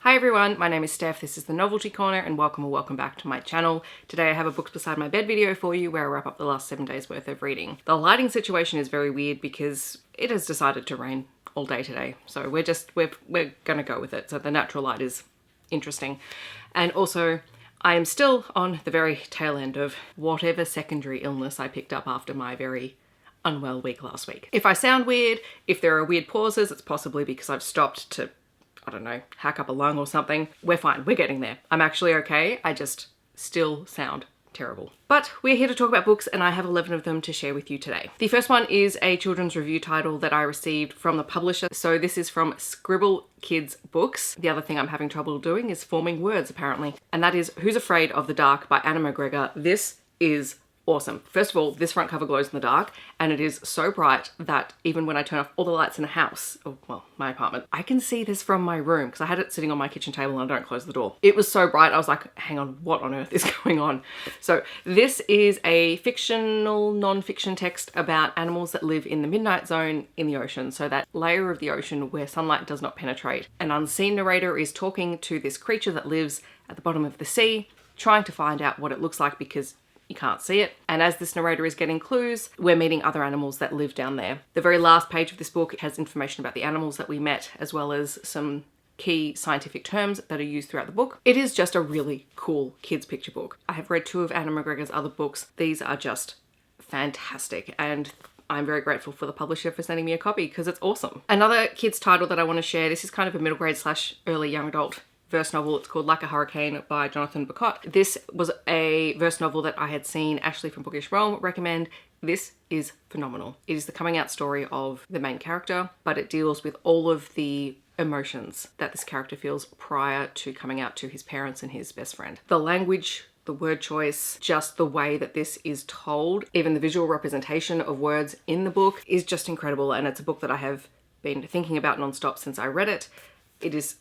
Hi everyone, my name is Steph, this is the Novelty Corner, and welcome or welcome back to my channel. Today I have a Books Beside My Bed video for you where I wrap up the last 7 days worth of reading. The lighting situation is very weird because it has decided to rain all day today, so we're gonna go with it. So the natural light is interesting. And also, I am still on the very tail end of whatever secondary illness I picked up after my very unwell week last week. If I sound weird, if there are weird pauses, it's possibly because I've stopped to, I don't know, hack up a lung or something. We're fine, we're getting there. I'm actually okay, I just still sound terrible. But we're here to talk about books and I have 11 of them to share with you today. The first one is a children's review title that I received from the publisher. So this is from Scribble Kids Books. The other thing I'm having trouble doing is forming words apparently. And that is Who's Afraid of the Dark by Anna McGregor. This is awesome. First of all, this front cover glows in the dark and it is so bright that even when I turn off all the lights in the house, or well, my apartment, I can see this from my room because I had it sitting on my kitchen table and I don't close the door. It was so bright, I was like, hang on, what on earth is going on? So this is a fictional, non-fiction text about animals that live in the midnight zone in the ocean. So that layer of the ocean where sunlight does not penetrate. An unseen narrator is talking to this creature that lives at the bottom of the sea, trying to find out what it looks like because you can't see it. And as this narrator is getting clues, we're meeting other animals that live down there. The very last page of this book has information about the animals that we met, as well as some key scientific terms that are used throughout the book. It is just a really cool kids picture book. I have read 2 of Anna McGregor's other books. These are just fantastic and I'm very grateful for the publisher for sending me a copy because it's awesome. Another kids title that I want to share, this is kind of a middle grade / early young adult verse novel. It's called Like a Hurricane by Jonathan Becotte. This was a verse novel that I had seen Ashley from Bookish recommend. This is phenomenal. It is the coming out story of the main character, but it deals with all of the emotions that this character feels prior to coming out to his parents and his best friend. The language, the word choice, just the way that this is told, even the visual representation of words in the book is just incredible. And it's a book that I have been thinking about nonstop since I read it. It is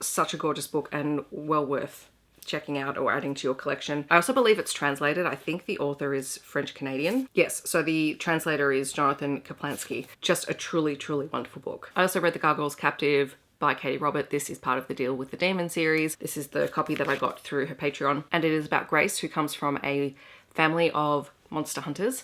such a gorgeous book and well worth checking out or adding to your collection. I also believe it's translated. I think the author is French-Canadian. Yes, so the translator is Jonathan Kaplansky. Just a truly, truly wonderful book. I also read The Gargoyle's Captive by Katee Robert. This is part of the Deal with the Demon series. This is the copy that I got through her Patreon. And it is about Grace, who comes from a family of monster hunters.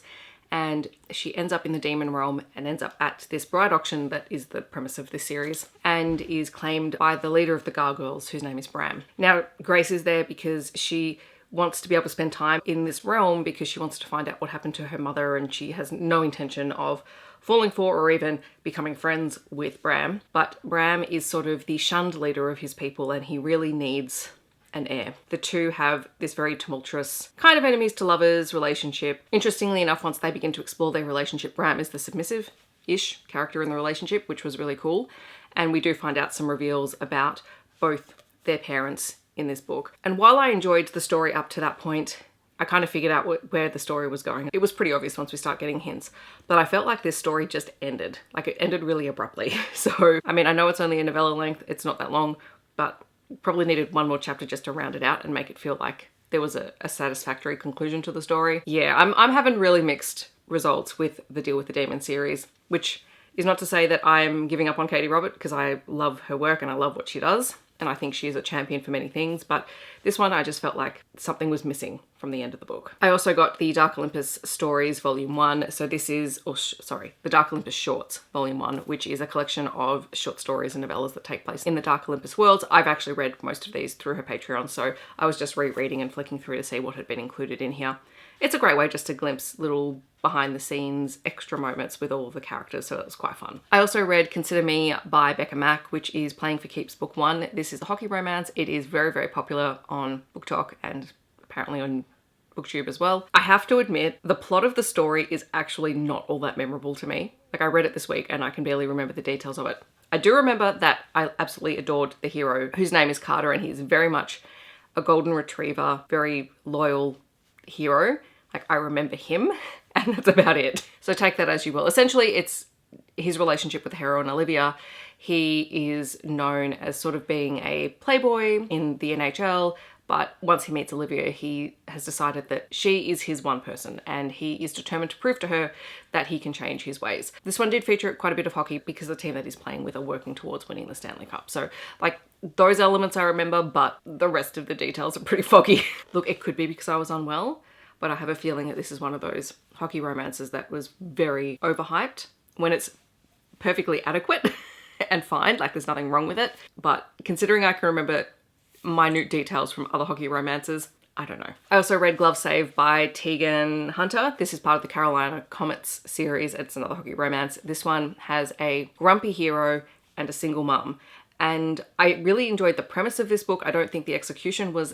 And she ends up in the demon realm and ends up at this bride auction that is the premise of this series and is claimed by the leader of the Gargoyles, whose name is Bram. Now, Grace is there because she wants to be able to spend time in this realm because she wants to find out what happened to her mother and she has no intention of falling for or even becoming friends with Bram. But Bram is sort of the shunned leader of his people and he really needs an heir. The two have this very tumultuous kind of enemies to lovers relationship. Interestingly enough, once they begin to explore their relationship, Bram is the submissive-ish character in the relationship, which was really cool. And we do find out some reveals about both their parents in this book. And while I enjoyed the story up to that point, I kind of figured out where the story was going. It was pretty obvious once we start getting hints, but I felt like this story just ended. Like it ended really abruptly. So, I mean, I know it's only a novella length, it's not that long, but probably needed one more chapter just to round it out and make it feel like there was a satisfactory conclusion to the story. Yeah, I'm having really mixed results with the Deal with the Demon series, which is not to say that I'm giving up on Katee Robert because I love her work and I love what she does. And I think she is a champion for many things, but this one I just felt like something was missing from the end of the book. I also got the Dark Olympus Stories Volume 1. So this is, the Dark Olympus Shorts Volume 1, which is a collection of short stories and novellas that take place in the Dark Olympus worlds. I've actually read most of these through her Patreon, so I was just rereading and flicking through to see what had been included in here. It's a great way just to glimpse little behind the scenes extra moments with all of the characters, so it was quite fun. I also read Consider Me by Becka Mack, which is Playing for Keeps Book 1. This is a hockey romance. It is very, very popular on BookTok and apparently on BookTube as well. I have to admit, the plot of the story is actually not all that memorable to me. Like I read it this week and I can barely remember the details of it. I do remember that I absolutely adored the hero, whose name is Carter, and he's very much a golden retriever, very loyal hero. Like I remember him and that's about it. So take that as you will. Essentially it's his relationship with the heroine Olivia. He is known as sort of being a playboy in the NHL, But once he meets Olivia, he has decided that she is his one person and he is determined to prove to her that he can change his ways. This one did feature quite a bit of hockey because the team that he's playing with are working towards winning the Stanley Cup. So like those elements I remember, but the rest of the details are pretty foggy. Look, it could be because I was unwell, but I have a feeling that this is one of those hockey romances that was very overhyped when it's perfectly adequate and fine, like there's nothing wrong with it. But considering I can remember minute details from other hockey romances, I don't know. I also read Glove Save by Teagan Hunter. This is part of the Carolina Comets series. It's another hockey romance. This one has a grumpy hero and a single mum. And I really enjoyed the premise of this book. I don't think the execution was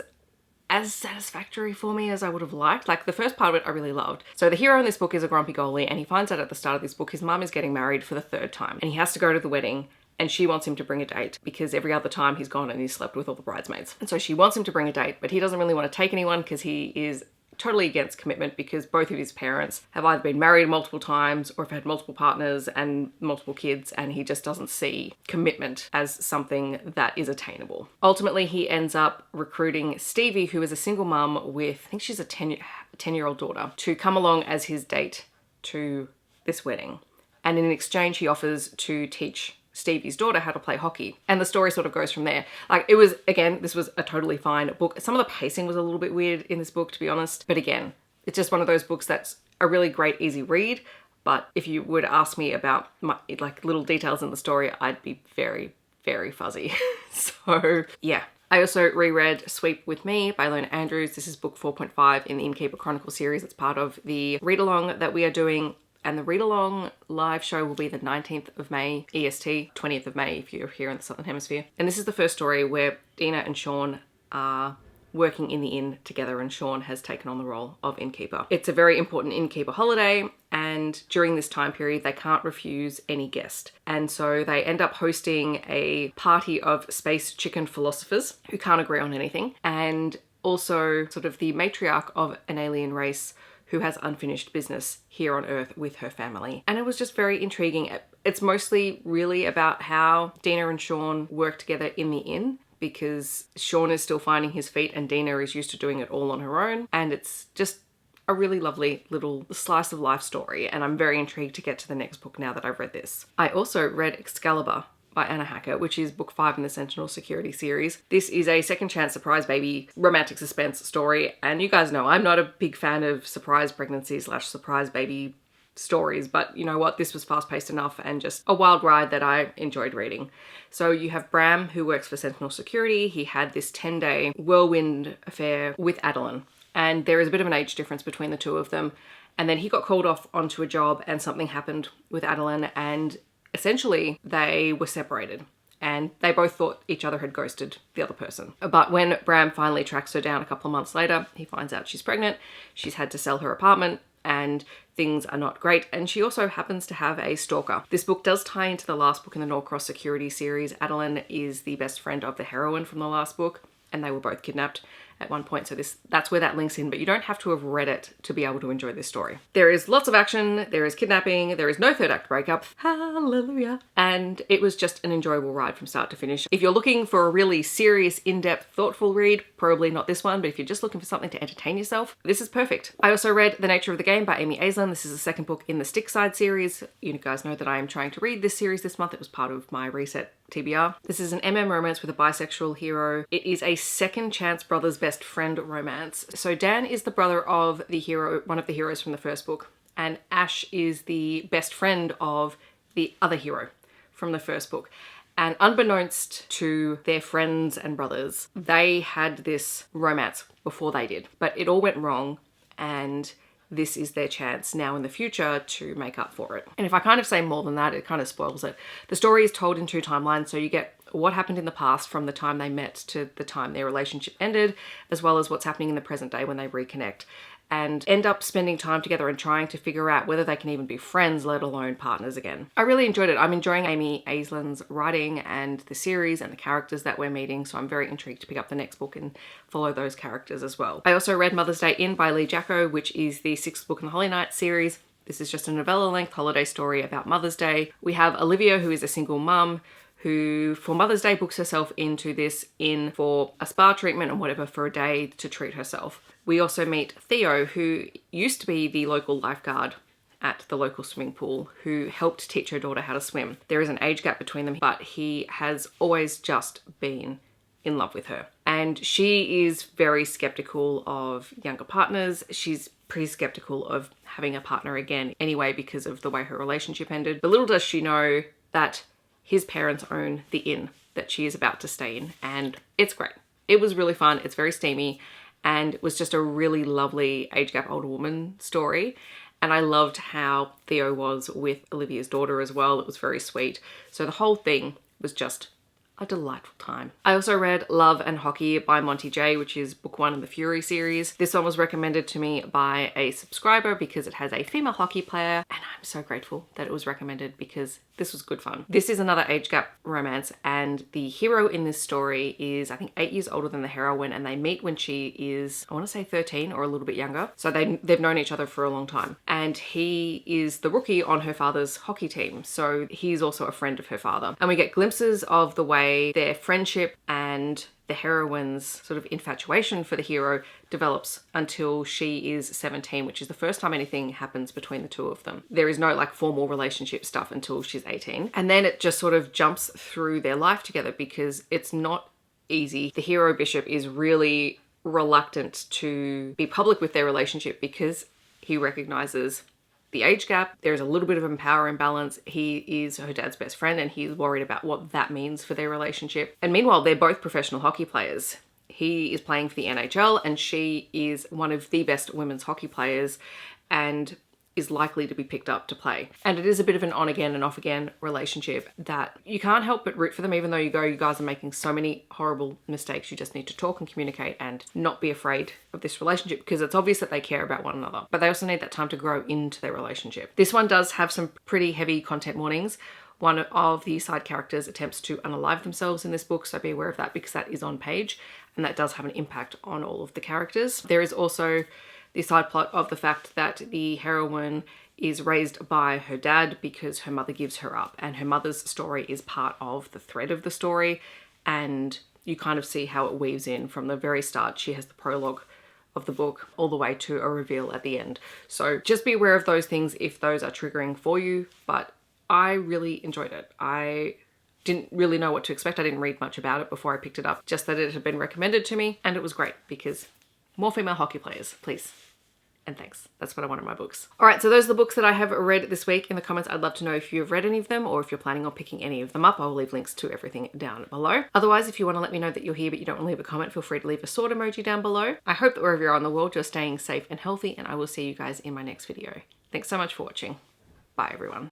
as satisfactory for me as I would have liked. Like the first part of it I really loved. So the hero in this book is a grumpy goalie, and he finds out at the start of this book his mum is getting married for the 3rd time and he has to go to the wedding, and she wants him to bring a date because every other time he's gone and he's slept with all the bridesmaids. And so she wants him to bring a date, but he doesn't really want to take anyone because he is totally against commitment because both of his parents have either been married multiple times or have had multiple partners and multiple kids, and he just doesn't see commitment as something that is attainable. Ultimately, he ends up recruiting Stevie, who is a single mum with, I think she's a 10-year-old daughter, to come along as his date to this wedding. And in exchange, he offers to teach Stevie's daughter how to play hockey. And the story sort of goes from there. Like it was, again, this was a totally fine book. Some of the pacing was a little bit weird in this book, to be honest. But again, it's just one of those books that's a really great, easy read. But if you would ask me about my, like little details in the story, I'd be very, very fuzzy. So yeah. I also reread Sweep With Me by Ilona Andrews. This is book 4.5 in the Innkeeper Chronicle series. It's part of the read-along that we are doing. And the read-along live show will be the 19th of May, EST, 20th of May if you're here in the Southern Hemisphere. And this is the first story where Dina and Sean are working in the inn together, and Sean has taken on the role of innkeeper. It's a very important innkeeper holiday, and during this time period they can't refuse any guest. And so they end up hosting a party of space chicken philosophers who can't agree on anything, and also sort of the matriarch of an alien race who has unfinished business here on Earth with her family. And it was just very intriguing. It's mostly really about how Dina and Sean work together in the inn, because Sean is still finding his feet and Dina is used to doing it all on her own. And it's just a really lovely little slice of life story. And I'm very intrigued to get to the next book now that I've read this. I also read Excalibur by Anna Hackett, which is book 5 in the Sentinel Security series. This is a second chance surprise baby romantic suspense story. And you guys know I'm not a big fan of surprise pregnancy / surprise baby stories, but you know what? This was fast-paced enough and just a wild ride that I enjoyed reading. So you have Bram, who works for Sentinel Security. He had this 10-day whirlwind affair with Aislin, and there is a bit of an age difference between the two of them. And then he got called off onto a job and something happened with Aislin, and essentially they were separated. And they both thought each other had ghosted the other person. But when Bram finally tracks her down a couple of months later, he finds out she's pregnant. She's had to sell her apartment and things are not great. And she also happens to have a stalker. This book does tie into the last book in the Norcross Security series. Aislin is the best friend of the heroine from the last book, and they were both kidnapped at one point. So that's where that links in, but you don't have to have read it to be able to enjoy this story. There is lots of action, there is kidnapping, there is no third act breakup. Hallelujah. And it was just an enjoyable ride from start to finish. If you're looking for a really serious, in-depth, thoughtful read, probably not this one, but if you're just looking for something to entertain yourself, this is perfect. I also read The Nature of the Game by Amy Aislin. This is the second book in the Stickside series. You guys know that I am trying to read this series this month. It was part of my reset TBR. This is an MM romance with a bisexual hero. It is a second chance brother's best friend romance. So Dan is the brother of the hero, one of the heroes from the first book, and Ash is the best friend of the other hero from the first book. And unbeknownst to their friends and brothers, they had this romance before they did, but it all went wrong, and this is their chance now in the future to make up for it. And if I kind of say more than that, it kind of spoils it. The story is told in 2 timelines, so you get what happened in the past from the time they met to the time their relationship ended, as well as what's happening in the present day when they reconnect, and end up spending time together and trying to figure out whether they can even be friends, let alone partners again. I really enjoyed it. I'm enjoying Amy Aislin's writing and the series and the characters that we're meeting, so I'm very intrigued to pick up the next book and follow those characters as well. I also read Mother's Day In by Lee Jacquot, which is the 6th book in the Holy Night series. This is just a novella-length holiday story about Mother's Day. We have Olivia, who is a single mum, who for Mother's Day books herself into this inn for a spa treatment and whatever for a day to treat herself. We also meet Theo, who used to be the local lifeguard at the local swimming pool, who helped teach her daughter how to swim. There is an age gap between them, but he has always just been in love with her. And she is very skeptical of younger partners. She's pretty skeptical of having a partner again anyway because of the way her relationship ended. But little does she know that his parents own the inn that she is about to stay in, and it's great. It was really fun. It's very steamy, and it was just a really lovely age gap older woman story. And I loved how Theo was with Olivia's daughter as well. It was very sweet. So the whole thing was just a delightful time. I also read Love and Hockey by Monty J, which is book 1 in the Fury series. This one was recommended to me by a subscriber because it has a female hockey player, and I'm so grateful that it was recommended because this was good fun. This is another age gap romance, and the hero in this story is, I think, 8 years older than the heroine, and they meet when she is, I want to say 13 or a little bit younger. So they've known each other for a long time. And he is the rookie on her father's hockey team. So he's also a friend of her father. And we get glimpses of the way their friendship and the heroine's sort of infatuation for the hero develops until she is 17, which is the first time anything happens between the two of them. There is no like formal relationship stuff until she's 18. And then it just sort of jumps through their life together because it's not easy. The hero Bishop is really reluctant to be public with their relationship because he recognizes the age gap. There's a little bit of a power imbalance. He is her dad's best friend and he's worried about what that means for their relationship. And meanwhile, they're both professional hockey players. He is playing for the NHL and she is one of the best women's hockey players and is likely to be picked up to play. And it is a bit of an on again and off again relationship that you can't help but root for them, even though you guys are making so many horrible mistakes. You just need to talk and communicate and not be afraid of this relationship because it's obvious that they care about one another, but they also need that time to grow into their relationship. This one does have some pretty heavy content warnings. One of the side characters attempts to unalive themselves in this book, so be aware of that because that is on page and that does have an impact on all of the characters. There is also the side plot of the fact that the heroine is raised by her dad because her mother gives her up, and her mother's story is part of the thread of the story, and you kind of see how it weaves in from the very start. She has the prologue of the book all the way to a reveal at the end. So just be aware of those things if those are triggering for you, but I really enjoyed it. I didn't really know what to expect. I didn't read much about it before I picked it up, just that it had been recommended to me, and it was great because more female hockey players, please. And thanks. That's what I want in my books. All right, so those are the books that I have read this week. In the comments, I'd love to know if you've read any of them or if you're planning on picking any of them up. I'll leave links to everything down below. Otherwise, if you want to let me know that you're here but you don't want to leave a comment, feel free to leave a sword emoji down below. I hope that wherever you are in the world, you're staying safe and healthy, and I will see you guys in my next video. Thanks so much for watching. Bye, everyone.